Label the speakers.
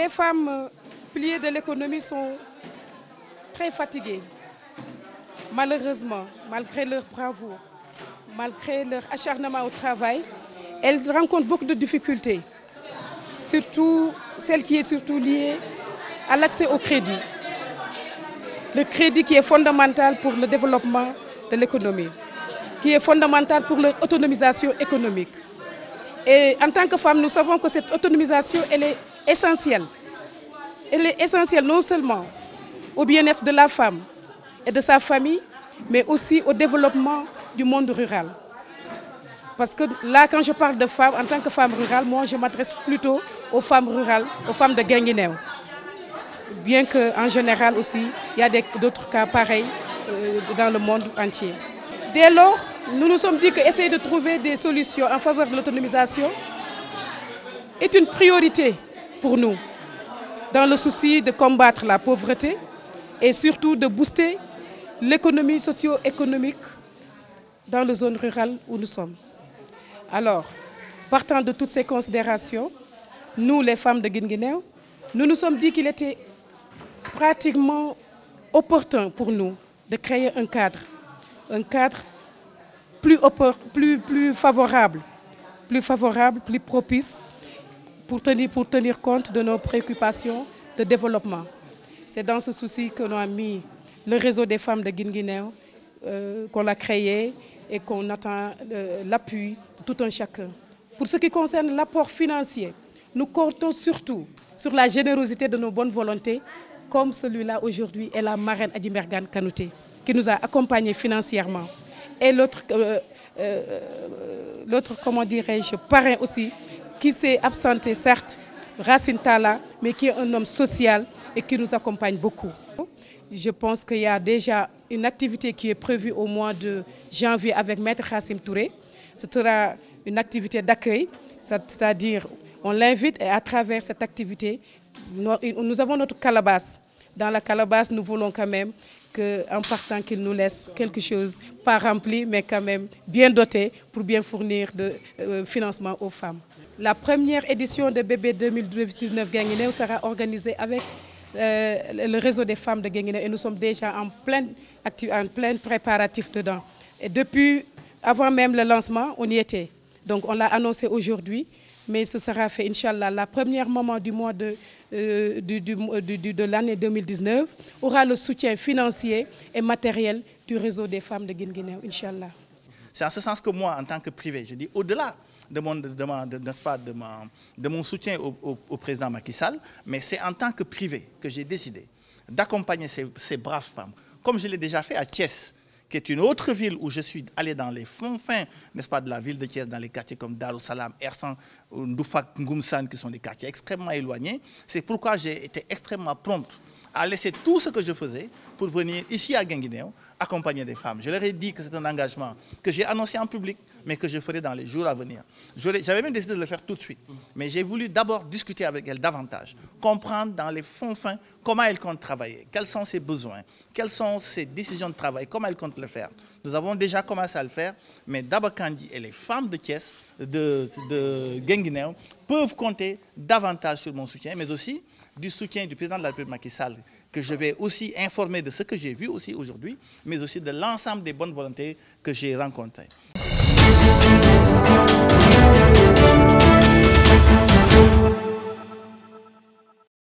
Speaker 1: Les femmes piliers de l'économie sont très fatiguées. Malheureusement, malgré leur bravoure, malgré leur acharnement au travail, elles rencontrent beaucoup de difficultés. Surtout celle qui est surtout liée à l'accès au crédit. Le crédit qui est fondamental pour le développement de l'économie, qui est fondamental pour leur autonomisation économique. Et en tant que femme, nous savons que cette autonomisation, elle est essentielle. Elle est essentielle non seulement au bien-être de la femme et de sa famille, mais aussi au développement du monde rural. Parce que là, quand je parle de femmes, en tant que femme rurale, moi, je m'adresse plutôt aux femmes rurales, aux femmes de Guinguinéo. Bien qu'en général aussi, il y a d'autres cas pareils dans le monde entier. Dès lors, nous nous sommes dit qu'essayer de trouver des solutions en faveur de l'autonomisation est une priorité pour nous, dans le souci de combattre la pauvreté et surtout de booster l'économie socio-économique dans les zones rurales où nous sommes. Alors, partant de toutes ces considérations, nous, les femmes de Guinguinéo, nous nous sommes dit qu'il était pratiquement opportun pour nous de créer un cadre plus favorable, plus propice pour tenir compte de nos préoccupations de développement. C'est dans ce souci que l'on a mis le réseau des femmes de Guinguinéo, qu'on a créé et qu'on attend l'appui de tout un chacun. Pour ce qui concerne l'apport financier, nous comptons surtout sur la générosité de nos bonnes volontés, comme celui-là aujourd'hui est la marraine Adjimergane Kanouté, qui nous a accompagnés financièrement. Et l'autre, comment dirais-je, parrain aussi, qui s'est absenté certes, Racine Tala, mais qui est un homme social et qui nous accompagne beaucoup. Je pense qu'il y a déjà une activité qui est prévue au mois de janvier avec Maître Khassim Touré. Ce sera une activité d'accueil, c'est-à-dire on l'invite et à travers cette activité, nous avons notre calebasse. Dans la calebasse, nous voulons quand même qu'en partant qu'il nous laisse quelque chose, pas rempli, mais quand même bien doté pour bien fournir de financement aux femmes. La première édition de Bébé 2019 Guinguinéo sera organisée avec le réseau des femmes de Guinguinéo et nous sommes déjà en plein préparatif dedans. Et depuis, avant même le lancement, on y était. Donc on l'a annoncé aujourd'hui, mais ce sera fait, Inch'Allah, la première maman du mois de l'année 2019 aura le soutien financier et matériel du réseau des femmes de Guinguinéo, Inch'Allah.
Speaker 2: C'est en ce sens que moi, en tant que privé, je dis au-delà de mon soutien au président Macky Sall, mais c'est en tant que privé que j'ai décidé d'accompagner ces braves femmes, comme je l'ai déjà fait à Thiès, qui est une autre ville où je suis allé dans les fins, n'est-ce pas, de la ville de Thiès, dans les quartiers comme Darussalam, Ersan, Ndoufak, Ngoumsan, qui sont des quartiers extrêmement éloignés. C'est pourquoi j'ai été extrêmement prompte à laisser tout ce que je faisais pour venir ici à Guinguinéo accompagner des femmes. Je leur ai dit que c'est un engagement que j'ai annoncé en public, mais que je ferai dans les jours à venir. J'avais même décidé de le faire tout de suite, mais j'ai voulu d'abord discuter avec elles davantage, comprendre dans les fonds fins comment elles comptent travailler, quels sont ses besoins, quelles sont ses décisions de travail, comment elles comptent le faire. Nous avons déjà commencé à le faire, mais Daba Kandji et les femmes de Thiès, de Guinguinéo, peuvent compter davantage sur mon soutien, mais aussi du soutien du président de la République Macky Sall, que je vais aussi informer de ce que j'ai vu aussi aujourd'hui, mais aussi de l'ensemble des bonnes volontés que j'ai rencontrées.